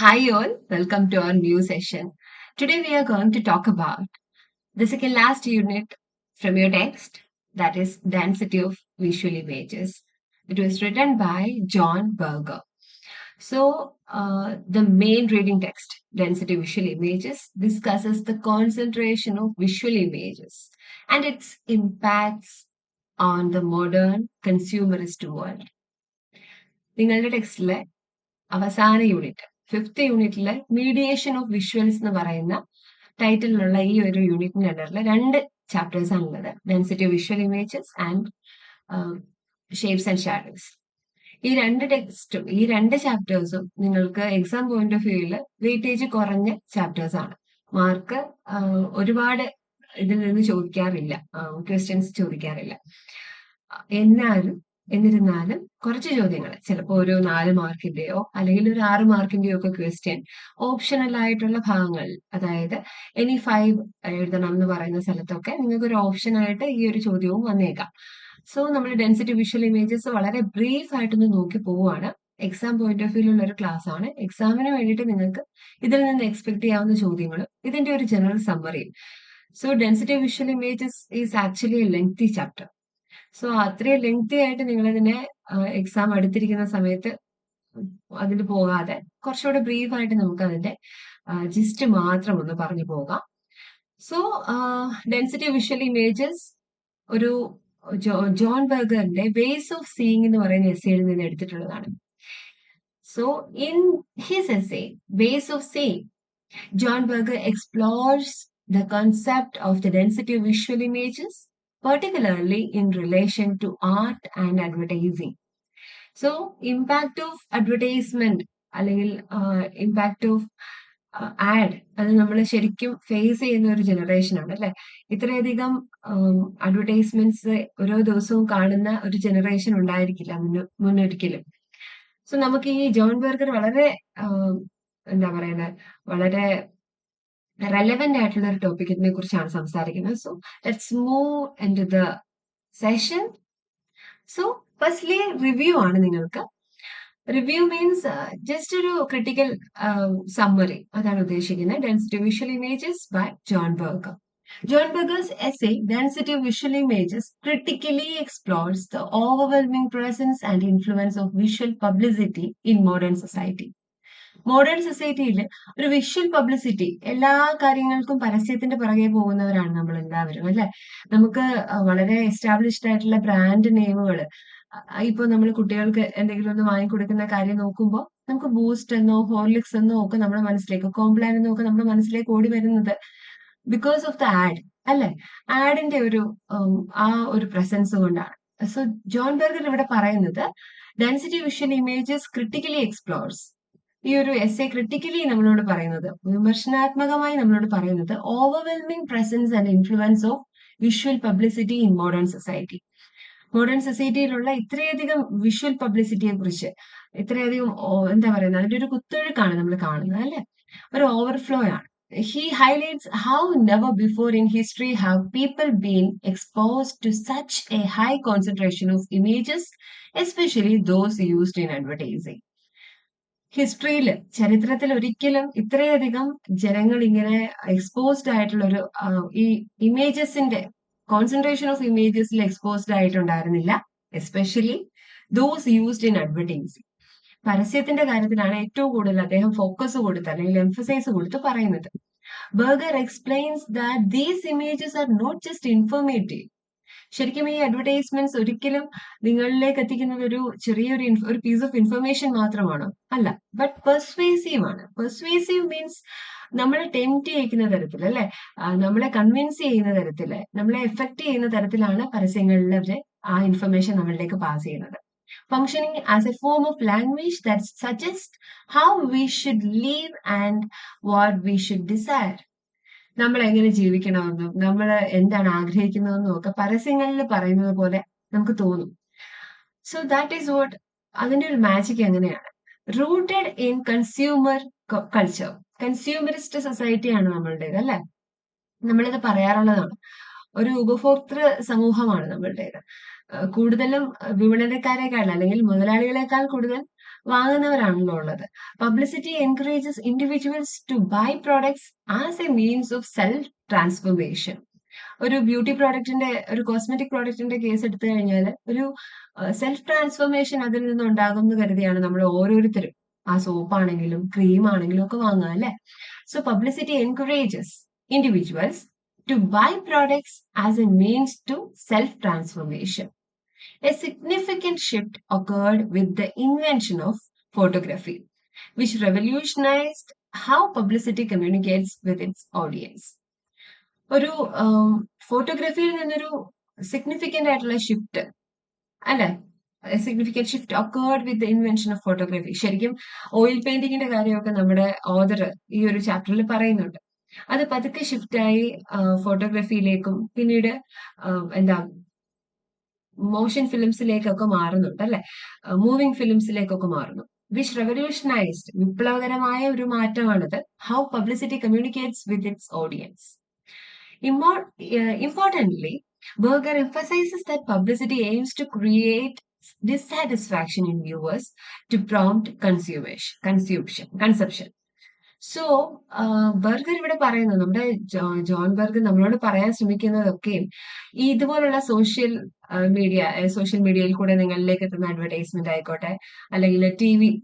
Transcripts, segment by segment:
Hi all, welcome to our new session. Today we are going to talk about the second last unit from your text, that is density of visual images. It was written by John Berger. The main reading text, density visual images, discusses the concentration of visual images and its impacts on the modern consumerist world. നിങ്ങളുടെ ടെക്സ്റ്റിലെ അവസാന unit fifth യൂണിറ്റിലെ mediation of visuals എന്ന് പറയുന്ന ടൈറ്റിലുള്ള ഈ ഒരു യൂണിറ്റിന്റെ അണ്ടറിൽ രണ്ട് ചാപ്റ്റേഴ്സ് ആണുള്ളത്, density of visual images and shapes and shadows. ഈ രണ്ട് ചാപ്റ്റേഴ്സും നിങ്ങൾക്ക് എക്സാം പോയിന്റ് ഓഫ് വ്യൂവിൽ വെയിറ്റേജ് കുറഞ്ഞ ചാപ്റ്റേഴ്സ് ആണ്. മാർക്ക് ഒരുപാട് ഇതിൽ നിന്ന് ചോദിക്കാറില്ല, ക്വസ്റ്റ്യൻസ് ചോദിക്കാറില്ല. എന്നിരുന്നാലും കുറച്ച് ചോദ്യങ്ങൾ, ചിലപ്പോൾ ഒരു 4 മാർക്കിന്റെയോ അല്ലെങ്കിൽ ഒരു 6 മാർക്കിന്റെയോ ഒക്കെ ക്വസ്റ്റ്യൻ ഓപ്ഷണൽ ആയിട്ടുള്ള ഭാഗങ്ങൾ, അതായത് എനി 5 എഴുതണം എന്ന് പറയുന്ന സ്ഥലത്തൊക്കെ നിങ്ങൾക്ക് ഒരു ഓപ്ഷൻ ആയിട്ട് ഈ ഒരു ചോദ്യവും വന്നേക്കാം. സോ നമ്മൾ ഡെൻസിറ്റി വിഷ്വൽ ഇമേജസ് വളരെ ബ്രീഫ് ആയിട്ടൊന്ന് നോക്കി പോവുകയാണ്. എക്സാം പോയിന്റ് ഓഫ് വ്യൂലുള്ള ഒരു ക്ലാസ് ആണ്. എക്സാമിന് വേണ്ടിയിട്ട് നിങ്ങൾക്ക് ഇതിൽ നിന്ന് എക്സ്പെക്ട് ചെയ്യാവുന്ന ചോദ്യങ്ങളും ഇതിന്റെ ഒരു ജനറൽ സമ്മറിയും. So density visual images is actually a lengthy chapter. So അത്രയും ലെങ്തി ആയിട്ട് നിങ്ങളിതിനെ എക്സാം അടുത്തിരിക്കുന്ന സമയത്ത് അതിൽ പോകാതെ കുറച്ചുകൂടെ ബ്രീഫ് ആയിട്ട് നമുക്ക് അതിന്റെ ജിസ്റ്റ് മാത്രം ഒന്ന് പറഞ്ഞു പോകാം. സോ ഡെൻസിറ്റി വിഷ്വൽ ഇമേജസ് ഒരു ജോൺ ബർഗറിന്റെ വേസ് ഓഫ് സീയിങ് എന്ന് പറയുന്ന എസ്സേയിൽ നിന്ന് എടുത്തിട്ടുള്ളതാണ്. So in his essay ways of seeing, John Berger explores the concept of the density of visual images, particularly in relation to art and advertising. So, impact of advertisement അല്ലെങ്കിൽ impact of add, അത് നമ്മൾ ശരിക്കും face ചെയ്യുന്ന ഒരു generation ആണ് അല്ലെ. ഇത്രയധികം advertisements ഓരോ ദിവസവും കാണുന്ന ഒരു ജനറേഷൻ ഉണ്ടായിരിക്കില്ല മുന്നൊരിക്കലും. സോ നമുക്ക് ഈ ജോൺ ബർഗർ വളരെ എന്താ പറയുന്നത്, വളരെ റെലവെന്റ് ആയിട്ടുള്ള ഒരു ടോപ്പിക്കിനെ കുറിച്ചാണ് സംസാരിക്കുന്നത്. So let's move into the session. So firstly review ആണ് നിങ്ങൾക്ക്. റിവ്യൂ മീൻസ് ജസ്റ്റ് ഒരു ക്രിട്ടിക്കൽ സമ്മറി, അതാണ് ഉദ്ദേശിക്കുന്നത്. Density of visual images by John Berger. John Berger's essay, Density of Visual Images, critically explores the overwhelming presence and influence of visual publicity in modern society. Modern സൊസൈറ്റിയിൽ ഒരു visual publicity, എല്ലാ കാര്യങ്ങൾക്കും പരസ്യത്തിന്റെ പുറകെ പോകുന്നവരാണ് നമ്മൾ എല്ലാവരും അല്ലെ. നമുക്ക് വളരെ എസ്റ്റാബ്ലിഷ്ഡ് ആയിട്ടുള്ള ബ്രാൻഡ് നെയിമുകൾ, ഇപ്പൊ നമ്മൾ കുട്ടികൾക്ക് എന്തെങ്കിലും ഒന്ന് വാങ്ങിക്കൊടുക്കുന്ന കാര്യം നോക്കുമ്പോൾ നമുക്ക് ബൂസ്റ്റ് എന്നോ ഹോർലിക്സ് എന്നോ ഒക്കെ നമ്മുടെ മനസ്സിലേക്ക്, കോംപ്ലാൻ എന്നോ ഒക്കെ നമ്മുടെ മനസ്സിലേക്ക് ഓടി വരുന്നത് ബിക്കോസ് ഓഫ് ദ ആഡ് അല്ലെ. ആഡിന്റെ ആ ഒരു പ്രസൻസ് കൊണ്ടാണ്. സോ ജോൺ ബർഗർ ഇവിടെ പറയുന്നത് density visual images critically explores, ഈ ഒരു എസ്സേ ക്രിട്ടിക്കലി നമ്മളോട് പറയുന്നത്, വിമർശനാത്മകമായി നമ്മളോട് പറയുന്നത്, overwhelming presence and influence of visual publicity in modern society. Modern സൊസൈറ്റിയിലുള്ള ഇത്രയധികം വിഷ്വൽ പബ്ലിസിറ്റിയെ കുറിച്ച്, ഇത്രയധികം എന്താ പറയുന്നത്, അതിന്റെ ഒരു കുത്തൊഴുക്കാണ് നമ്മൾ കാണുന്നത് അല്ലെ, ഒരു ഓവർഫ്ലോ ആണ്. He highlights how never before in history have people been exposed to such a high concentration of images, especially those used in advertising. ഹിസ്റ്ററിയിൽ, ചരിത്രത്തിൽ ഒരിക്കലും ഇത്രയധികം ജനങ്ങൾ ഇങ്ങനെ എക്സ്പോസ്ഡ് ആയിട്ടുള്ള ഒരു ഈ ഇമേജസിന്റെ കോൺസെൻട്രേഷൻ ഓഫ് ഇമേജസിൽ എക്സ്പോസ്ഡ് ആയിട്ടുണ്ടായിരുന്നില്ല, especially those used in advertising. പരസ്യത്തിന്റെ കാര്യത്തിലാണ് ഏറ്റവും കൂടുതൽ അദ്ദേഹം ഫോക്കസ് കൊടുത്ത് അല്ലെങ്കിൽ എംഫസൈസ് കൊടുത്ത് പറയുന്നത്. Berger explains that these images are not just informative. ശരിക്കും ഈ അഡ്വർടൈസ്മെന്റ്സ് ഒരിക്കലും നിങ്ങളിലേക്ക് എത്തിക്കുന്നത് ഒരു ചെറിയൊരു ഒരു പീസ് ഓഫ് ഇൻഫർമേഷൻ മാത്രമാണോ? അല്ല, ബട്ട് പെർസ്വേസീവ് ആണ്. പെർസ്വേസീവ് മീൻസ് നമ്മളെ ടെംപ്റ്റ് ചെയ്യിക്കുന്ന തരത്തിൽ അല്ലെ, നമ്മളെ കൺവിൻസ് ചെയ്യുന്ന തരത്തില്, നമ്മളെ എഫക്ട് ചെയ്യുന്ന തരത്തിലാണ് പരസ്യങ്ങളിൽ അവര് ആ ഇൻഫർമേഷൻ നമ്മളിലേക്ക് പാസ് ചെയ്യുന്നത്. Functioning as a form of language that suggests how we should live and what we should desire. നമ്മൾ എങ്ങനെ ജീവിക്കണമെന്നും നമ്മൾ എന്താണ് ആഗ്രഹിക്കുന്നതെന്നും ഒക്കെ പരസ്യങ്ങളിൽ പറയുന്നത് പോലെ നമുക്ക് തോന്നും. സോ ദാറ്റ് ഈസ് വാട്ട്, അതിന്റെ ഒരു മാജിക് എങ്ങനെയാണ്, rooted in consumer culture. Consumerist സൊസൈറ്റിയാണ് നമ്മളുടേത് അല്ലെ. നമ്മളിത് പറയാറുള്ളതാണ്, ഒരു ഉപഭോക്തൃ സമൂഹമാണ് നമ്മളുടേത്. കൂടുതലും വിപണനക്കാരെക്കാൾ അല്ലെങ്കിൽ മുതലാളികളെക്കാൾ കൂടുതൽ വാങ്ങുന്നവരാണല്ലോ ഉള്ളത്. Publicity encourages individuals to buy products as a means of self transformation. ഒരു ബ്യൂട്ടി പ്രോഡക്റ്റിന്റെ, ഒരു കോസ്മെറ്റിക് പ്രോഡക്റ്റിന്റെ കേസ് എടുത്തു കഴിഞ്ഞാൽ ഒരു സെൽഫ് ട്രാൻസ്ഫോർമേഷൻ അതിൽ നിന്ന് ഉണ്ടാകും എന്ന് കരുതിയാണ് നമ്മൾ ഓരോരുത്തരും ആ സോപ്പ് ആണെങ്കിലും ക്രീം ആണെങ്കിലും ഒക്കെ വാങ്ങുക അല്ലെ. So publicity encourages individuals to buy products as a means to self-transformation. A significant shift occurred with the invention of photography, which revolutionized how publicity communicates with its audience. ഒരു ഫോട്ടോഗ്രാഫിയിൽ നിന്നൊരു significant ആയിട്ടുള്ള shift അല്ലെ, significant shift occurred with the invention of photography. ശരിക്കും oil പെയിന്റിങ്ങിന്റെ കാര്യമൊക്കെ നമ്മുടെ author ഈ ഒരു ചാപ്റ്ററിൽ പറയുന്നുണ്ട്. അത് പതുക്കെ ഷിഫ്റ്റായി ഫോട്ടോഗ്രാഫിയിലേക്കും പിന്നീട് എന്താ മോഷൻ ഫിലിംസിലേക്കൊക്കെ മാറുന്നുണ്ട് അല്ലെ, മൂവിംഗ് ഫിലിംസിലേക്കൊക്കെ മാറുന്നു. വിച്ച് റെവല്യൂഷനൈസ്ഡ്, വിപ്ലവകരമായ ഒരു മാറ്റമാണിത്. How publicity communicates with its audience. Importantly, Berger emphasizes that publicity aims to create dissatisfaction in viewers to prompt consumption. So burger ഇവിടെ പറയുന്നത്, നമ്മുടെ ജോൺ ബർഗർ നമ്മളോട് പറയാൻ ശ്രമിക്കുന്നതൊക്കെയും ഈ ഇതുപോലുള്ള സോഷ്യൽ മീഡിയയിൽ കൂടെ നിങ്ങളിലേക്ക് എത്തുന്ന അഡ്വർടൈസ്മെന്റ് ആയിക്കോട്ടെ, അല്ലെങ്കിൽ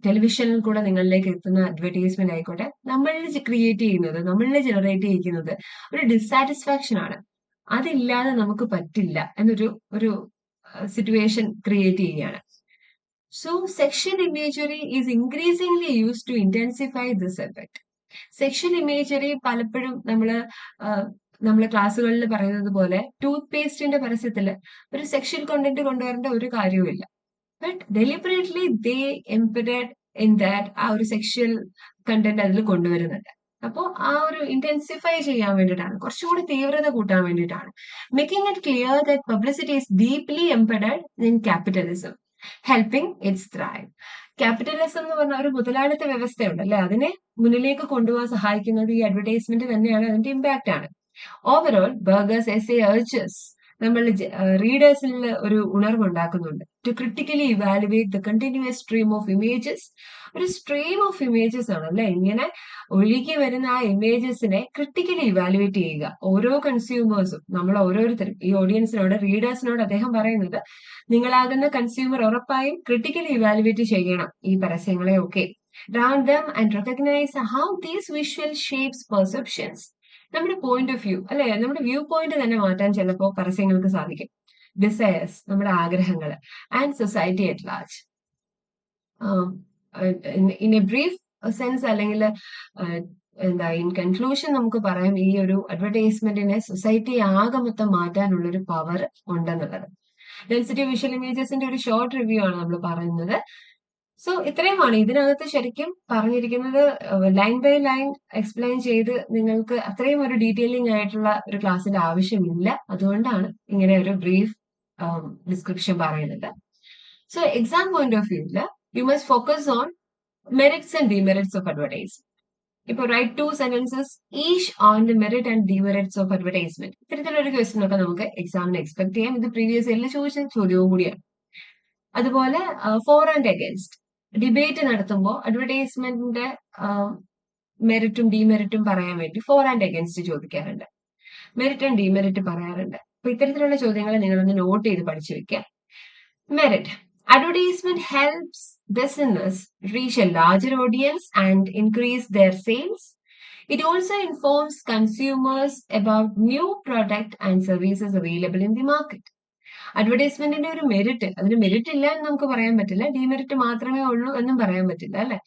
ടെലിവിഷനിൽ കൂടെ നിങ്ങളിലേക്ക് എത്തുന്ന അഡ്വർടൈസ്മെന്റ് ആയിക്കോട്ടെ, നമ്മളിൽ ക്രിയേറ്റ് ചെയ്യുന്നത്, നമ്മളിൽ ജനറേറ്റ് ചെയ്യിക്കുന്നത് ഒരു ഡിസാറ്റിസ്ഫാക്ഷൻ ആണ്. അതില്ലാതെ നമുക്ക് പറ്റില്ല എന്നൊരു സിറ്റുവേഷൻ ക്രിയേറ്റ് ചെയ്യുകയാണ്. So sexual imagery is increasingly used to intensify this effect. Sexual imagery പലപ്പോഴും നമ്മള് ക്ലാസ്സുകളിൽ പറയുന്നത് പോലെ ടൂത്ത് പേസ്റ്റിന്റെ പരസ്യത്തിൽ ഒരു സെക്ഷൽ കണ്ടന്റ് കൊണ്ടുവരേണ്ട ഒരു കാര്യവുമില്ല. But deliberately they embedded in that ആ ഒരു സെക്ഷൽ കണ്ടന്റ് അതിൽ കൊണ്ടുവരുന്നുണ്ട്. അപ്പോൾ ആ ഒരു ഇന്റൻസിഫൈ ചെയ്യാൻ വേണ്ടിയിട്ടാണ്, കുറച്ചുകൂടി തീവ്രത കൂട്ടാൻ വേണ്ടിയിട്ടാണ്. Making it clear that publicity is deeply embedded in capitalism, helping its thrive. Capitalism എന്ന് പറഞ്ഞ ഒരു മുതലാളിത്ത വ്യവസ്ഥയുണ്ട് അല്ലെ, അതിനെ മുന്നിലേക്ക് കൊണ്ടുപോകാൻ സഹായിക്കുന്നത് ഈ അഡ്വർടൈസ്മെന്റ് തന്നെയാണ്, അതിന്റെ ഇമ്പാക്ട് ആണ്. ഓവറോൾ ബർഗേഴ്സ് എസ്സേ അർജസ് നമ്മൾ റീഡേഴ്സിൽ ഒരു ഉണർവ് ഉണ്ടാക്കുന്നുണ്ട്. To critically evaluate the continuous stream of images. ഒരു സ്ട്രീം ഓഫ് ഇമേജസ് ആണ് അല്ലെ, ഇങ്ങനെ ഒഴുകി വരുന്ന ആ ഇമേജസിനെ ക്രിട്ടിക്കലി ഇവാലുവേറ്റ് ചെയ്യുക. ഓരോ കൺസ്യൂമേഴ്സും, നമ്മൾ ഓരോരുത്തരും, ഈ ഓഡിയൻസിനോട്, റീഡേഴ്സിനോട് അദ്ദേഹം പറയുന്നത്, നിങ്ങളാകുന്ന കൺസ്യൂമർ ഉറപ്പായും ക്രിട്ടിക്കലി ഇവാലുവേറ്റ് ചെയ്യണം ഈ പരസ്യങ്ങളെ ഒക്കെ. Round them and recognize how these visual shapes perceptions. നമ്മുടെ പോയിന്റ് ഓഫ് വ്യൂ അല്ലെ, നമ്മുടെ വ്യൂ പോയിന്റ് തന്നെ മാറ്റാൻ ചിലപ്പോൾ പരസ്യങ്ങൾക്ക് സാധിക്കും. ഡിസയേഴ്സ്, നമ്മുടെ ആഗ്രഹങ്ങൾ, and society at large. In A brief sense അല്ലെങ്കിൽ ഇൻ കൺക്ലൂഷൻ നമുക്ക് പറയാം, ഈ ഒരു അഡ്വർടൈസ്മെന്റിനെ സൊസൈറ്റി ആകെ മൊത്തം മാറ്റാനുള്ള ഒരു പവർ ഉണ്ടെന്നുള്ളത്. ഡെൻസിറ്റി വിഷ്വൽ ഇമേജസിന്റെ ഒരു ഷോർട്ട് റിവ്യൂ ആണ് നമ്മൾ പറയുന്നത്. സോ ഇത്രയുമാണ് ഇതിനകത്ത് ശരിക്കും പറഞ്ഞിരിക്കുന്നത്. ലൈൻ ബൈ ലൈൻ എക്സ്പ്ലെയിൻ ചെയ്ത് നിങ്ങൾക്ക് അത്രയും ഒരു ഡീറ്റെയിലിംഗ് ആയിട്ടുള്ള ഒരു ക്ലാസ്സിന്റെ ആവശ്യമില്ല. അതുകൊണ്ടാണ് ഇങ്ങനെ ഒരു ബ്രീഫ് ഡിസ്ക്രിപ്ഷൻ പറയുന്നത്. സോ എക്സാം പോയിന്റ് ഓഫ് വ്യൂല് you must focus on merits and demerits of advertisement. ഇപ്പൊ write 2 sentences each on the merit and demerits of advertisement. ഇത്തരത്തിലൊരു ക്വസ്റ്റ്യൻ ഒക്കെ നമുക്ക് എക്സാമിന് എക്സ്പെക്ട് ചെയ്യാം. ഇത് പ്രീവിയസ് ഇയറിൽ ചോദിച്ച ചോദ്യവും കൂടിയാണ്. അതുപോലെ ഫോർ ആൻഡ് അഗൈൻസ്റ്റ് ഡിബേറ്റ് നടത്തുമ്പോൾ അഡ്വർടൈസ്മെന്റിന്റെ മെറിറ്റും ഡിമെറിറ്റും പറയാൻ വേണ്ടി ഫോർ ആൻഡ് അഗൈൻസ്റ്റ് ചോദിക്കാറുണ്ട്, മെറിറ്റ് ആൻഡ് ഡിമെറിറ്റ് പറയാറുണ്ട്. അപ്പൊ ഇത്തരത്തിലുള്ള ചോദ്യങ്ങൾ നിങ്ങളൊന്ന് നോട്ട് ചെയ്ത് പഠിച്ചു വെക്കുക. Merit: advertisement helps business reach a larger audience and increase their sales. It also informs consumers about new product and services available in the market. അഡ്വർടൈസ്മെന്റിന്റെ ഒരു മെറിറ്റ്, അതിന് മെറിറ്റ് ഇല്ല എന്ന് നമുക്ക് പറയാൻ പറ്റില്ല, ഡിമെറിറ്റ് മാത്രമേ ഉള്ളൂ എന്നും പറയാൻ പറ്റില്ല അല്ലെ.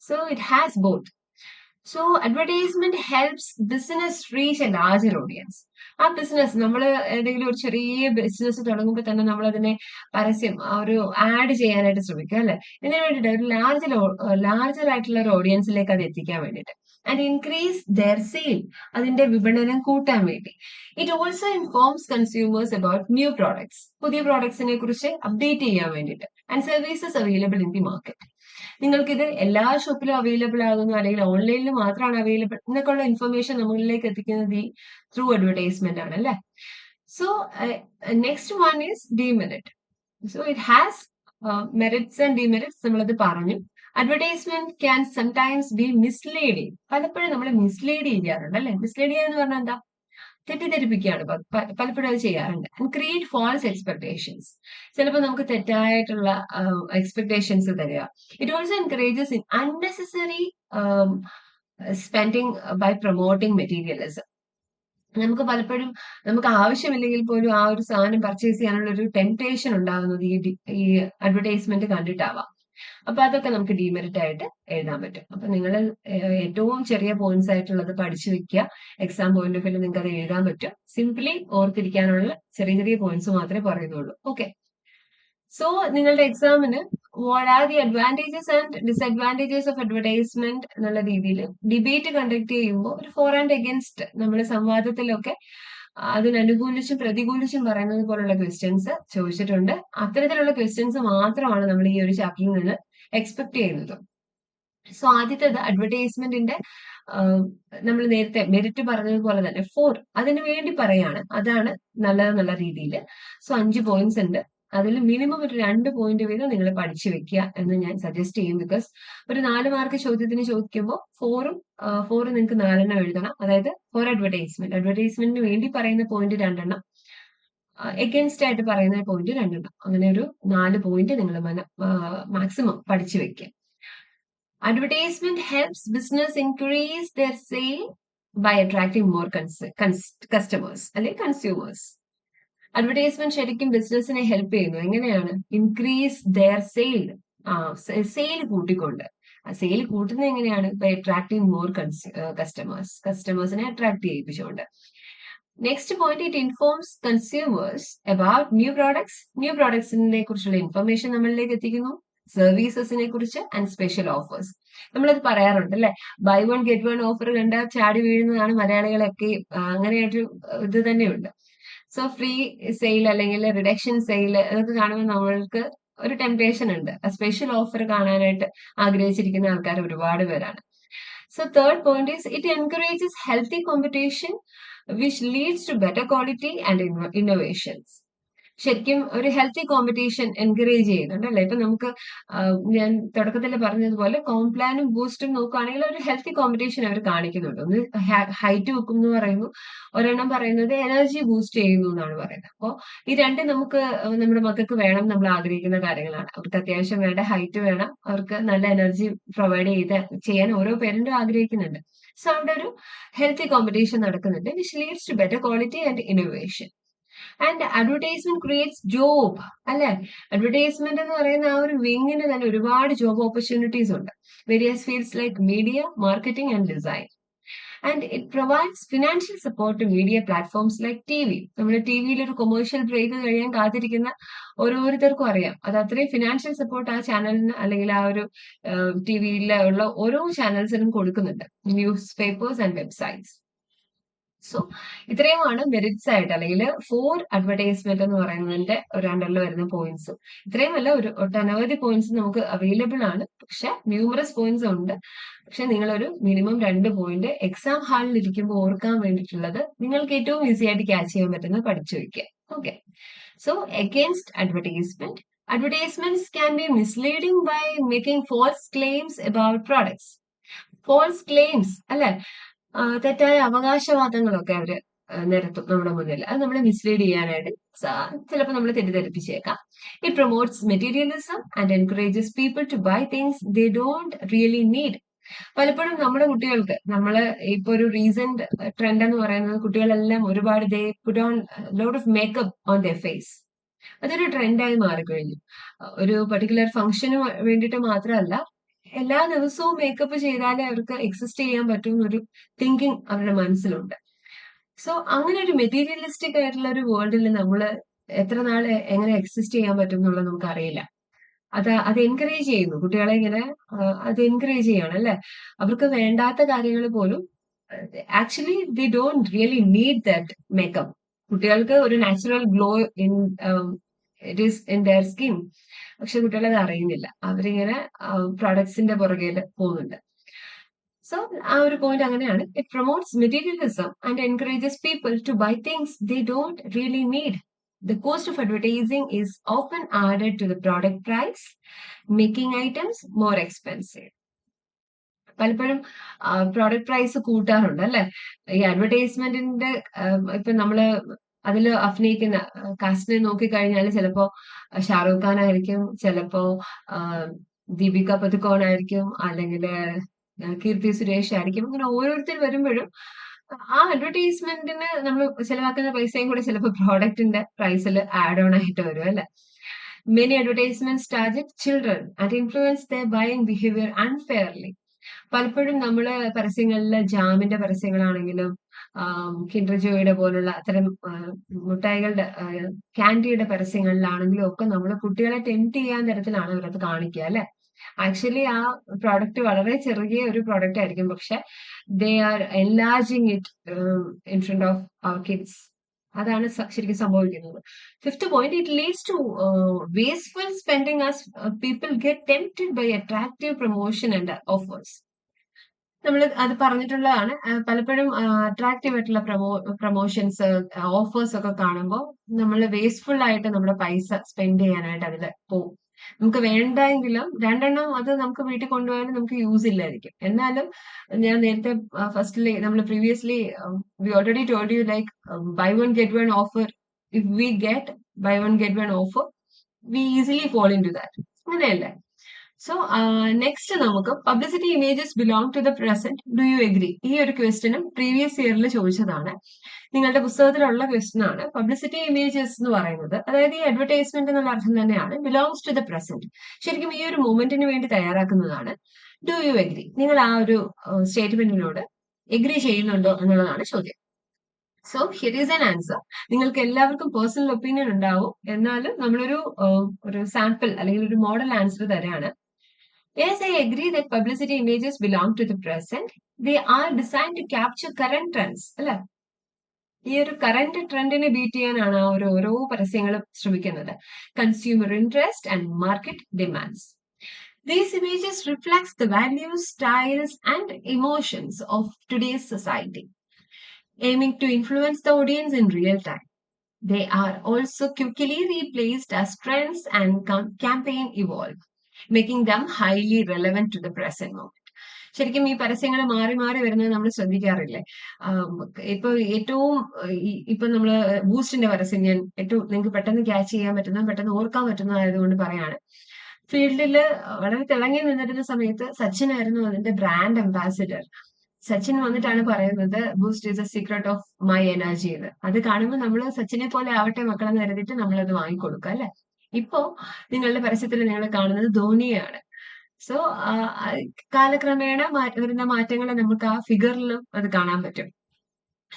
So it has both. So advertisement helps business reach A larger audience. ആ ബിസിനസ്, നമ്മൾ ഏതെങ്കിലും ഒരു ചെറിയ ബിസിനസ് തുടങ്ങുമ്പോൾ തന്നെ നമ്മൾ അതിനെ പരസ്യം, ഒരു ആഡ് ചെയ്യാനായിട്ട് ശ്രമിക്കുക അല്ലെ. ഇതിനു വേണ്ടിയിട്ട് ഒരു ലാർജർ ആയിട്ടുള്ള ഒരു ഓഡിയൻസിലേക്ക് അത് എത്തിക്കാൻ വേണ്ടിയിട്ട്. ആൻഡ് ഇൻക്രീസ് ദെയർ സെയിൽ, അതിന്റെ വിപണനം കൂട്ടാൻ വേണ്ടി. It also informs consumers about new products, പുതിയ പ്രോഡക്ട്സിനെ കുറിച്ച് അപ്ഡേറ്റ് ചെയ്യാൻ വേണ്ടിയിട്ട്. And services available in the market. നിങ്ങൾക്കിത് എല്ലാ ഷോപ്പിലും അവൈലബിൾ ആകുന്നു അല്ലെങ്കിൽ ഓൺലൈനിൽ മാത്രമാണ് അവൈലബിൾ എന്നൊക്കെയുള്ള ഇൻഫർമേഷൻ നമ്മളിലേക്ക് എത്തിക്കുന്നത് ഈ ത്രൂ അഡ്വർടൈസ്മെന്റ് ആണ് അല്ലെ. So next one is demerit. So it has merits and demerits, നമ്മളത് പറഞ്ഞു. Advertisement can sometimes B misleading. പലപ്പോഴും നമ്മൾ മിസ്ലീഡ് ചെയ്യാറുണ്ട് അല്ലെ. മിസ്ലീഡ് ചെയ്യുക എന്ന് പറഞ്ഞാൽ എന്താ? തെറ്റിദ്ധരിപ്പിക്കുകയാണ് പലപ്പോഴും അത് ചെയ്യാറുണ്ട്. And create false expectations. ചിലപ്പോൾ നമുക്ക് തെറ്റായിട്ടുള്ള എക്സ്പെക്ടേഷൻസ് തരിക. It also encourages in unnecessary spending by promoting materialism. നമുക്ക് പലപ്പോഴും നമുക്ക് ആവശ്യമില്ലെങ്കിൽ പോലും ആ ഒരു സാധനം പർച്ചേസ് ചെയ്യാനുള്ള ഒരു ടെംപ്ടേഷൻ ഉണ്ടാകുന്നത് ഈ അഡ്വർടൈസ്മെന്റ് കണ്ടിട്ടാവാം. അപ്പൊ അതൊക്കെ നമുക്ക് ഡീമെറിറ്റ് ആയിട്ട് എഴുതാൻ പറ്റും. അപ്പൊ നിങ്ങൾ ഏറ്റവും ചെറിയ പോയിന്റ്സ് ആയിട്ടുള്ളത് പഠിച്ചു വെക്കുക. എക്സാം പോയിന്റ് ഓഫ് വ്യൂ നിങ്ങൾക്ക് അത് എഴുതാൻ പറ്റും. സിംപ്ലി ഓർത്തിരിക്കാനുള്ള ചെറിയ ചെറിയ പോയിന്റ്സ് മാത്രമേ പറയുന്നുള്ളൂ. ഓക്കെ. സോ നിങ്ങളുടെ എക്സാമിന് what are the advantages and disadvantages of advertisement എന്നുള്ള രീതിയിൽ ഡിബേറ്റ് കണ്ടക്ട് ചെയ്യുമ്പോൾ ഒരു ഫോർ ആൻഡ് അഗേൻസ്റ്റ് നമ്മുടെ സംവാദത്തിലൊക്കെ അതിനനുകൂലിച്ചും പ്രതികൂലിച്ചും പറയുന്നത് പോലുള്ള ക്വസ്റ്റ്യൻസ് ചോദിച്ചിട്ടുണ്ട്. അത്തരത്തിലുള്ള ക്വസ്റ്റ്യൻസ് മാത്രമാണ് നമ്മൾ ഈ ഒരു ചാപ്റ്ററിൽ നിന്ന് എക്സ്പെക്ട് ചെയ്യുന്നത്. സോ ആദ്യത്തേത് അഡ്വർടൈസ്മെന്റിന്റെ നമ്മൾ നേരത്തെ മെറിറ്റ് പറഞ്ഞതുപോലെ തന്നെ 4 അതിനു വേണ്ടി പറയാണ്. അതാണ് നല്ലതെന്നുള്ള രീതിയിൽ. സോ 5 പോയിന്റ്സ് ഉണ്ട്. അതിൽ മിനിമം ഒരു 2 പോയിന്റ് വീതം നിങ്ങൾ പഠിച്ചു വെക്കുക എന്ന് ഞാൻ സജസ്റ്റ് ചെയ്യും. ബിക്കോസ് ഒരു 4 മാർക്ക് ചോദ്യത്തിന് ചോദിക്കുമ്പോൾ 4 നിങ്ങൾക്ക് 4 എഴുതണം. അതായത് ഫോർ അഡ്വർടൈസ്മെന്റിന് വേണ്ടി പറയുന്ന പോയിന്റ് 2 എഗൻസ്റ്റ് ആയിട്ട് പറയുന്ന പോയിന്റ് 2 അങ്ങനെ ഒരു 4 പോയിന്റ് നിങ്ങൾ മാക്സിമം പഠിച്ചു വെക്കുക. Advertisement helps business increase their sale by attracting more customers അല്ലെങ്കിൽ consumers. അഡ്വർടൈസ്മെന്റ് ശരിക്കും ബിസിനസിനെ ഹെൽപ്പ് ചെയ്യുന്നു. എങ്ങനെയാണ്? Increase their sale. സെയിൽ കൂട്ടിക്കൊണ്ട്. സെയിൽ കൂട്ടുന്നത് എങ്ങനെയാണ്? ബൈ അട്രാക്ടിങ് മോർ കസ്റ്റമേഴ്സിനെ അട്രാക്ട് ചെയ്യിപ്പിച്ചുകൊണ്ട്. Next point, it informs consumers about new പ്രോഡക്ട്സിനെ കുറിച്ചുള്ള ഇൻഫർമേഷൻ നമ്മളിലേക്ക് എത്തിക്കുന്നു. സർവീസസിനെ കുറിച്ച് ആൻഡ് സ്പെഷ്യൽ ഓഫേഴ്സ്. നമ്മളത് പറയാറുണ്ട് അല്ലെ. ബൈ 1 get 1 ഓഫർ കണ്ടാൽ ചാടി വീഴുന്നതാണ് മലയാളികളൊക്കെ. അങ്ങനെയൊരു ഇത് തന്നെയുണ്ട്. സോ ഫ്രീ സെയിൽ അല്ലെങ്കിൽ റിഡക്ഷൻ സെയിൽ അതൊക്കെ കാണുമ്പോൾ നമ്മൾക്ക് ഒരു ടെംപ്ടേഷൻ ഉണ്ട്. സ്പെഷ്യൽ ഓഫർ കാണാനായിട്ട് ആഗ്രഹിച്ചിരിക്കുന്ന ആൾക്കാർ ഒരുപാട് പേരാണ്. So third point is it encourages healthy competition which leads to better quality and innovations. ശരിക്കും ഒരു ഹെൽത്തി കോമ്പറ്റീഷൻ എൻകറേജ് ചെയ്യുന്നുണ്ട് അല്ലെ. ഇപ്പൊ നമുക്ക് ഞാൻ തുടക്കത്തിൽ പറഞ്ഞതുപോലെ കോംപ്ലാനും ബൂസ്റ്റും നോക്കുകയാണെങ്കിൽ ഒരു ഹെൽത്തി കോമ്പറ്റീഷൻ അവർ കാണിക്കുന്നുണ്ട്. ഒന്ന് ഹൈറ്റ് വെക്കും എന്ന് പറയുന്നു, ഒരെണ്ണം പറയുന്നത് എനർജി ബൂസ്റ്റ് ചെയ്യുന്നു എന്നാണ് പറയുന്നത്. അപ്പോൾ ഈ രണ്ടും നമുക്ക് നമ്മുടെ മക്കൾക്ക് വേണം, നമ്മൾ ആഗ്രഹിക്കുന്ന കാര്യങ്ങളാണ്. അവർക്ക് അത്യാവശ്യം വേണ്ട ഹൈറ്റ് വേണം, അവർക്ക് നല്ല എനർജി പ്രൊവൈഡ് ചെയ്യാൻ ഓരോ പേരന്റും ആഗ്രഹിക്കുന്നുണ്ട്. സോ അവിടെ ഒരു ഹെൽത്തി കോമ്പറ്റീഷൻ നടക്കുന്നുണ്ട് which leads to better quality and innovation. And advertisement creates job അല്ലെ. അഡ്വർടൈസ്മെന്റ് എന്ന് പറയുന്ന ആ ഒരു വിങ്ങിന് തന്നെ ഒരുപാട് ജോബ് ഓപ്പർച്യൂണിറ്റീസ് ഉണ്ട്. Various fields like media, marketing and design. And it provides financial support to media platforms like TV. നമ്മുടെ ടിവിയിൽ ഒരു കൊമേഴ്ഷ്യൽ ബ്രേക്ക് കഴിയാൻ കാത്തിരിക്കുന്ന ഓരോരുത്തർക്കും അറിയാം. അത് അത്രയും ഫിനാൻഷ്യൽ സപ്പോർട്ട് ആ ചാനലിന് അല്ലെങ്കിൽ ആ ഒരു ടിവിയിലുള്ള ഓരോ ചാനൽസിനും കൊടുക്കുന്നുണ്ട്. News papers and websites. So ഇത്രയുമാണ് മെറിറ്റ്സ് ആയിട്ട് അല്ലെങ്കിൽ 4 അഡ്വർടൈസ്മെന്റ് എന്ന് പറയുന്നതിന്റെ ഒരു അണ്ടറിൽ വരുന്ന പോയിന്റ്സ്. ഇത്രയുമല്ല, ഒരു ഒട്ടനവധി പോയിന്റ്സ് നമുക്ക് അവൈലബിൾ ആണ്. പക്ഷെ ന്യൂമറസ് പോയിന്റ്സ് ഉണ്ട്. പക്ഷെ നിങ്ങളൊരു മിനിമം 2 പോയിന്റ് എക്സാം ഹാളിൽ ഇരിക്കുമ്പോൾ ഓർക്കാൻ വേണ്ടിയിട്ടുള്ളത് നിങ്ങൾക്ക് ഏറ്റവും ഈസി ആയിട്ട് ക്യാച്ച് ചെയ്യാൻ പറ്റുന്നത് പഠിച്ചു വയ്ക്കുക. Okay. So against advertisement, advertisements can be misleading by making false claims about products. False claims അല്ലെ. തെറ്റായ അവകാശവാദങ്ങളൊക്കെ അവര് നിരത്തും നമ്മുടെ മുന്നിൽ. അത് നമ്മളെ മിസ്ലീഡ് ചെയ്യാനായിട്ട് ചിലപ്പോൾ നമ്മൾ തെറ്റിദ്ധരിപ്പിച്ചേക്കാം. It promotes materialism and encourages people to buy things they don't really need. പലപ്പോഴും നമ്മുടെ കുട്ടികൾക്ക്, നമ്മള് ഇപ്പൊ ഒരു റീസെന്റ് ട്രെൻഡ് എന്ന് പറയുന്നത് കുട്ടികളെല്ലാം ഒരുപാട് they put on lot of makeup on their face. അതൊരു ട്രെൻഡായി മാറിക്കഴിഞ്ഞു. ഒരു പർട്ടിക്കുലർ ഫംഗ്ഷന് വേണ്ടിയിട്ട് മാത്രമല്ല, എല്ലാ ദിവസവും മേക്കപ്പ് ചെയ്താലേ അവർക്ക് എക്സിസ്റ്റ് ചെയ്യാൻ പറ്റും എന്നൊരു തിങ്കിങ് അവരുടെ മനസ്സിലുണ്ട്. സോ അങ്ങനെ ഒരു മെറ്റീരിയലിസ്റ്റിക് ആയിട്ടുള്ള ഒരു വേൾഡിൽ നമ്മൾ എത്ര നാൾ എങ്ങനെ എക്സിസ്റ്റ് ചെയ്യാൻ പറ്റും എന്നുള്ളത് നമുക്ക് അറിയില്ല. അത് എൻകറേജ് ചെയ്യുന്നു കുട്ടികളെ, ഇങ്ങനെ അത് എൻകറേജ് ചെയ്യാണ് അല്ലെ. അവർക്ക് വേണ്ടാത്ത കാര്യങ്ങൾ പോലും actually they don't really need that makeup. കുട്ടികൾക്ക് ഒരു natural glow it is in there skin. പക്ഷെ കുട്ടികൾ അത് അറിയുന്നില്ല. അവരിങ്ങനെ പ്രോഡക്ട്സിന്റെ പുറകെ പോകുന്നുണ്ട്. സോ ആ ഒരു പോയിന്റ് അങ്ങനെയാണ്. It promotes materialism and encourages people to buy things they don't really need. The cost of advertising is often added to the product price, making items more expensive. പലപ്പോഴും പ്രോഡക്റ്റ് പ്രൈസ് കൂട്ടാറുണ്ട് അല്ലെ? ഈ അഡ്വർടൈസ്മെന്റിന്റെ ഇപ്പൊ നമ്മള് അതിൽ അഭിനയിക്കുന്ന കാസ്റ്റിനെ നോക്കിക്കഴിഞ്ഞാൽ ചിലപ്പോ ഷാറൂഖ് ഖാൻ ആയിരിക്കും, ചിലപ്പോ ദീപിക പദുക്കോൺ ആയിരിക്കും, അല്ലെങ്കിൽ കീർത്തി സുരേഷ് ആയിരിക്കും. അങ്ങനെ ഓരോരുത്തർ വരുമ്പോഴും ആ അഡ്വർടൈസ്മെന്റിന് നമ്മൾ ചെലവാക്കുന്ന പൈസയും കൂടെ ചിലപ്പോൾ പ്രോഡക്റ്റിന്റെ പ്രൈസിൽ ആഡ് ഓൺ ആയിട്ട് വരും അല്ലെ? Many advertisements target children and influence their buying behavior unfairly. പലപ്പോഴും നമ്മള് പരസ്യങ്ങളില് ജാമിന്റെ പരസ്യങ്ങളാണെങ്കിലും കിൻഡർ ജോയുടെ പോലുള്ള അത്തരം മുട്ടായികളുടെ കാൻഡിയുടെ പരസ്യങ്ങളിലാണെങ്കിലും ഒക്കെ നമ്മൾ കുട്ടികളെ ടെംപ്റ്റ് ചെയ്യാൻ തരത്തിലാണ് അവരത് കാണിക്കുക അല്ലെ? ആക്ച്വലി ആ പ്രോഡക്റ്റ് വളരെ ചെറിയ ഒരു പ്രോഡക്റ്റ് ആയിരിക്കും, പക്ഷെ they are enlarging it in front of our kids. അതാണ് ശരിക്കും സംഭവിക്കുന്നത്. Fifth point, it leads to wasteful spending as people get tempted by attractive promotion and offers. നമ്മൾ അത് പറഞ്ഞിട്ടുള്ളതാണ്. പലപ്പോഴും അട്രാക്റ്റീവ് ആയിട്ടുള്ള പ്രൊമോഷൻസ്, ഓഫേഴ്സ് ഒക്കെ കാണുമ്പോൾ നമ്മൾ വേസ്റ്റ്ഫുൾ ആയിട്ട് നമ്മുടെ പൈസ സ്പെൻഡ് ചെയ്യാനായിട്ട് അതിൽ പോകും. നമുക്ക് വേണ്ടെങ്കിലും രണ്ടെണ്ണം അത് നമുക്ക് വീട്ടിൽ കൊണ്ടുപോയാലും നമുക്ക് യൂസ് ഇല്ലായിരിക്കും. എന്നാലും ഞാൻ നേരത്തെ ഫസ്റ്റില് നമ്മൾ previously we already told you like buy one get one offer. If we get buy one get one offer, we easily fall into that. അങ്ങനെയല്ലേ? സോ നെക്സ്റ്റ് നമുക്ക് publicity images belong to the present, do you agree? ഈ ഒരു ക്വസ്റ്റ്യനും previous ഇയറിൽ ചോദിച്ചതാണ്. നിങ്ങളുടെ പുസ്തകത്തിലുള്ള question ആണ്. പബ്ലിസിറ്റി ഇമേജസ് എന്ന് പറയുന്നത്, അതായത് ഈ അഡ്വർടൈസ്മെന്റ് എന്നുള്ള അർത്ഥം തന്നെയാണ്, ബിലോങ്സ് ടു ദ പ്രസന്റ്. ശരിക്കും ഈ ഒരു മൂവ്മെന്റിന് വേണ്ടി തയ്യാറാക്കുന്നതാണ്. Do you agree? നിങ്ങൾ ആ ഒരു സ്റ്റേറ്റ്മെന്റിനോട് എഗ്രി ചെയ്യുന്നുണ്ടോ എന്നുള്ളതാണ് ചോദ്യം. So here is an answer. നിങ്ങൾക്ക് എല്ലാവർക്കും പേഴ്സണൽ ഒപ്പീനിയൻ ഉണ്ടാവും, എന്നാലും നമ്മളൊരു സാമ്പിൾ അല്ലെങ്കിൽ ഒരു മോഡൽ ആൻസർ തരാണ്. Yes, I agree that publicity images belong to the present. They are designed to capture current trends. അല്ലെ? ഈ ഒരു കറന്റ് ട്രെൻഡിനെ ബീറ്റ് ചെയ്യാനാണ് ഓരോ പരസ്യങ്ങളും ശ്രമിക്കുന്നത്. Consumer interest and market demands. These images reflects the values, styles and emotions of today's society, aiming to influence the audience in real time. They are also quickly replaced as trends and campaign evolve, making them highly relevant to the present moment. ശരിക്കും ഈ പരസ്യങ്ങൾ മാറി മാറി വരുന്നത് നമ്മൾ ശ്രദ്ധിക്കാറില്ലേ? ഇപ്പൊ ഏറ്റവും ഇപ്പൊ നമ്മള് ബൂസ്റ്റിന്റെ പരസ്യം ഞാൻ ഏറ്റവും നിങ്ങൾക്ക് പെട്ടെന്ന് ക്യാച്ച് ചെയ്യാൻ പറ്റുന്ന, പെട്ടെന്ന് ഓർക്കാൻ പറ്റുന്നതായതുകൊണ്ട് പറയാണ്. ഫീൽഡില് വളരെ തിളങ്ങി നിന്നിരുന്ന സമയത്ത് സച്ചിൻ ആയിരുന്നു അതിന്റെ ബ്രാൻഡ് അംബാസിഡർ. സച്ചിൻ വന്നിട്ടാണ് പറയുന്നത് boost is A secret of my energy എന്ന്. അത് കാണുമ്പോൾ നമ്മൾ സച്ചിനെ പോലെ ആവട്ടെ മക്കളെന്ന് കരുതിയിട്ട് നമ്മളത് വാങ്ങിക്കൊടുക്കുക അല്ലെ? ഇപ്പോ നിങ്ങളുടെ പരസ്യത്തിൽ നിങ്ങൾ കാണുന്നത് ധോണിയാണ്. സോ കാലക്രമേണ വരുന്ന മാറ്റങ്ങളെ നമുക്ക് ആ ഫിഗറിലും അത് കാണാൻ പറ്റും.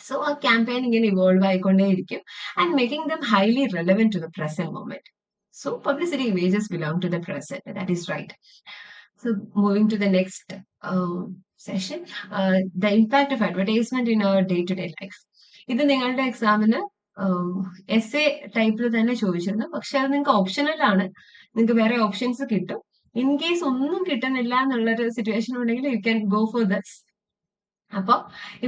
സോ ആ ക്യാമ്പയിൻ ഇങ്ങനെ ഇവോൾവ് ആയിക്കൊണ്ടേയിരിക്കും and making them highly relevant to the present moment. So publicity images belong to the present. That is right. So moving to the next session, the impact of advertisement in our day to day life. ഇത് നിങ്ങളുടെ എക്സാമിന് S A ടൈപ്പിൽ തന്നെ ചോദിച്ചിരുന്നു, പക്ഷെ അത് നിങ്ങൾക്ക് optional ആണ്. നിങ്ങൾക്ക് വേറെ ഓപ്ഷൻസ് കിട്ടും. ഇൻ കേസ് ഒന്നും കിട്ടുന്നില്ല എന്നുള്ളൊരു സിറ്റുവേഷൻ ഉണ്ടെങ്കിൽ you can go for this. അപ്പൊ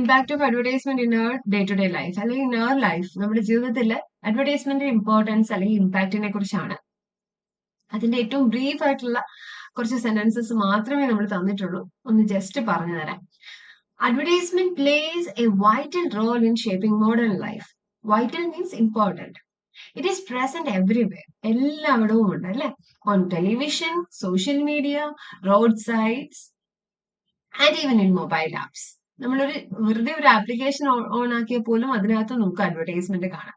impact of advertisement in our day to day life അല്ലെങ്കിൽ ഇൻ അവർ ലൈഫ്, നമ്മുടെ ജീവിതത്തില് അഡ്വർടൈസ്മെന്റിന്റെ ഇമ്പോർട്ടൻസ് അല്ലെങ്കിൽ ഇമ്പാക്റ്റിനെ കുറിച്ചാണ്. അതിന്റെ ഏറ്റവും ബ്രീഫ് ആയിട്ടുള്ള കുറച്ച് സെന്റൻസസ് മാത്രമേ നമ്മൾ തന്നിട്ടുള്ളൂ. ഒന്ന് ജസ്റ്റ് പറഞ്ഞു തരാം. Advertisement plays a vital role in shaping modern life. Vital means important. It is present everywhere. എല്ലായിടവും ഉണ്ട് അല്ലെ? On television, social media, roadsides and even in mobile apps. നമ്മളൊരു വെറുതെ ഒരു ആപ്ലിക്കേഷൻ ഓൺ ആക്കിയാൽ പോലും അതിനകത്ത് നമുക്ക് അഡ്വർടൈസ്മെന്റ് കാണാം.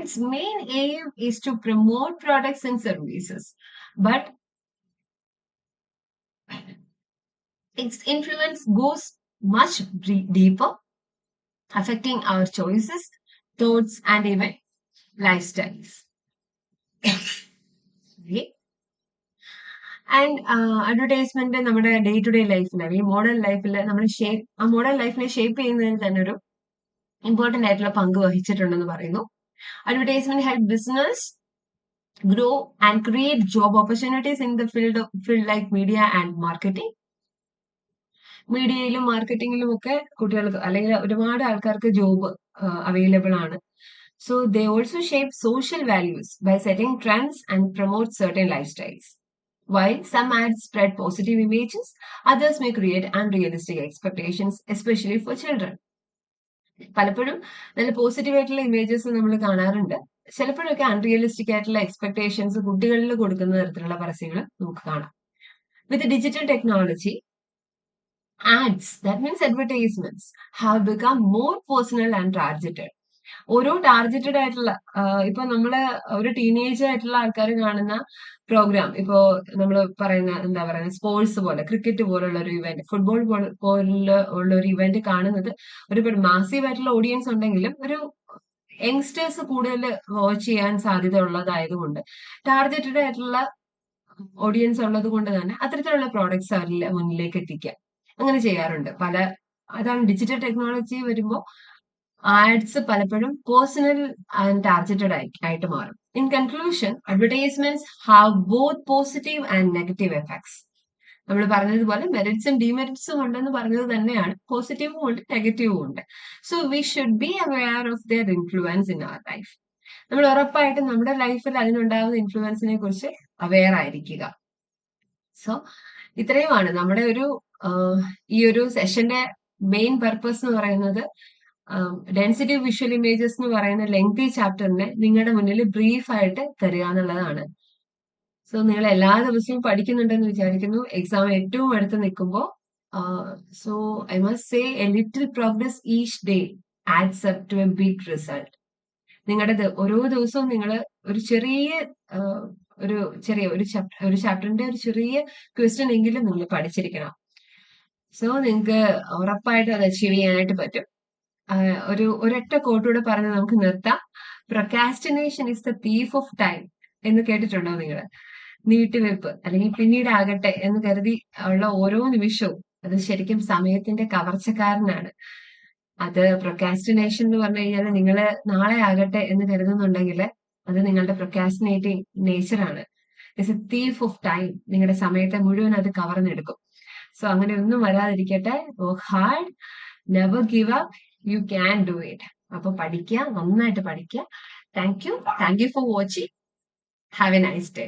Its main aim is to promote products and services, but its influence goes much deeper, affecting our choices, thoughts and even lifestyles. And advertisement നമ്മുടെ day to day ലൈഫിൽ അല്ലെങ്കിൽ മോഡേൺ ലൈഫിൽ നമ്മൾ ആ മോഡേൺ ലൈഫിനെ ഷേപ്പ് ചെയ്യുന്നതിന് തന്നെ ഒരു ഇമ്പോർട്ടന്റ് ആയിട്ടുള്ള പങ്ക് വഹിച്ചിട്ടുണ്ടെന്ന് പറയുന്നു. Advertisement help business grow and create job opportunities in the field like media and marketing. മീഡിയയിലും മാർക്കറ്റിംഗിലും ഒക്കെ കുട്ടികൾക്ക് അല്ലെങ്കിൽ ഒരുപാട് ആൾക്കാർക്ക് ജോബ് അവൈലബിൾ ആണ്. So they also shape social values by setting trends and promote certain lifestyles. While some ads spread positive images, others may create unrealistic expectations, especially for children. പലപ്പോഴും നല്ല positive ആയിട്ടുള്ള ഇമേജസ് നമ്മൾ കാണാറുണ്ട്. ചിലപ്പോഴൊക്കെ unrealistic ആയിട്ടുള്ള expectations കുട്ടികളിൽ കൊടുക്കുന്ന തരത്തിലുള്ള പരസ്യങ്ങൾ നമുക്ക് കാണാം. വിത്ത് digital technology, ads, that means advertisements, have become more personal and targeted. ഓരോ ടാർഗറ്റഡ് ആയിട്ടുള്ള ഇപ്പൊ നമ്മള് ഒരു ടീനേജ് ആയിട്ടുള്ള ആൾക്കാർ കാണുന്ന പ്രോഗ്രാം, ഇപ്പോ നമ്മൾ പറയുന്ന എന്താ പറയുക സ്പോർട്സ് പോലെ, ക്രിക്കറ്റ് പോലുള്ള ഒരു ഇവന്റ്, ഫുട്ബോൾ പോലുള്ള ഉള്ള ഒരു ഇവന്റ് കാണുന്നത് ഒരു മാസീവ് ആയിട്ടുള്ള ഓഡിയൻസ് ഉണ്ടെങ്കിലും ഒരു യങ്സ്റ്റേഴ്സ് കൂടുതൽ വാച്ച് ചെയ്യാൻ സാധ്യത ഉള്ളതായതുകൊണ്ട് ടാർഗറ്റഡ് ആയിട്ടുള്ള ഓഡിയൻസ് ഉള്ളത് കൊണ്ട് തന്നെ അത്തരത്തിലുള്ള പ്രോഡക്ട്സ് അവരിൽ മുന്നിലേക്ക് എത്തിക്കുക, അങ്ങനെ ചെയ്യാറുണ്ട്. അതാണ് ഡിജിറ്റൽ ടെക്നോളജി വരുമ്പോൾ ആഡ്സ് പലപ്പോഴും പേഴ്സണൽ ആൻഡ് ടാർഗറ്റഡ് ആയിട്ട് മാറും. In conclusion, advertisements have both positive and negative effects. നമ്മൾ പറഞ്ഞതുപോലെ മെറിറ്റ്സും ഡിമെറിറ്റ്സും ഉണ്ടെന്ന് പറഞ്ഞത് തന്നെയാണ്. പോസിറ്റീവും ഉണ്ട്, നെഗറ്റീവും ഉണ്ട്. So we should be aware of their influence in our life. നമ്മൾ ഉറപ്പായിട്ടും നമ്മുടെ ലൈഫിൽ അതിനുണ്ടാകുന്ന ഇൻഫ്ലുവൻസിനെ കുറിച്ച് അവെയർ ആയിരിക്കുക. സോ ഇത്രയുമാണ് നമ്മുടെ ഈ ഒരു സെഷന്റെ മെയിൻ പർപ്പസ് എന്ന് പറയുന്നത്. ഡെൻസിറ്റി വിഷ്വൽ ഇമേജസ് എന്ന് പറയുന്ന ലെങ്തി ചാപ്റ്ററിനെ നിങ്ങളുടെ മുന്നിൽ ബ്രീഫ് ആയിട്ട് തരിക എന്നുള്ളതാണ്. സോ നിങ്ങൾ എല്ലാ ദിവസവും പഠിക്കുന്നുണ്ടെന്ന് വിചാരിക്കുന്നു. എക്സാം ഏറ്റവും അടുത്ത് നിൽക്കുമ്പോൾ so I must say a little progress each day adds up to a big result. നിങ്ങളുടെ ഓരോ ദിവസവും നിങ്ങൾ ഒരു ചെറിയ ഒരു ചാപ്റ്ററിന്റെ ഒരു ചെറിയ ക്വസ്റ്റ്യൻ എങ്കിലും നിങ്ങൾ പഠിച്ചിരിക്കണം. സോ നിങ്ങൾക്ക് ഉറപ്പായിട്ടും അത് അച്ചീവ് ചെയ്യാനായിട്ട് പറ്റും. ഒരൊറ്റ കോട്ടൂടെ പറഞ്ഞ് നമുക്ക് നിർത്താം. Procrastination is the thief of time എന്ന് കേട്ടിട്ടുണ്ടോ നിങ്ങൾ? നീട്ടിവെപ്പ് അല്ലെങ്കിൽ പിന്നീട് ആകട്ടെ എന്ന് കരുതി ഉള്ള ഓരോ നിമിഷവും അത് ശരിക്കും സമയത്തിന്റെ കവർച്ചക്കാരനാണ്. അത് പ്രൊക്കാസ്റ്റിനേഷൻ എന്ന് പറഞ്ഞു കഴിഞ്ഞാൽ നിങ്ങൾ നാളെ ആകട്ടെ എന്ന് കരുതുന്നുണ്ടെങ്കിൽ അത് നിങ്ങളുടെ പ്രൊക്കാസ്റ്റിനേറ്റിംഗ് നേച്ചറാണ്. It's a thief of time. നിങ്ങളുടെ സമയത്തെ മുഴുവൻ അത് കവർന്നെടുക്കും. സോ അങ്ങനെ ഒന്നും വരാതിരിക്കട്ടെ. Work hard, never give up, you can do it. അപ്പൊ പഠിക്കുക, നന്നായിട്ട് പഠിക്കുക. Thank you for watching. Have a nice day.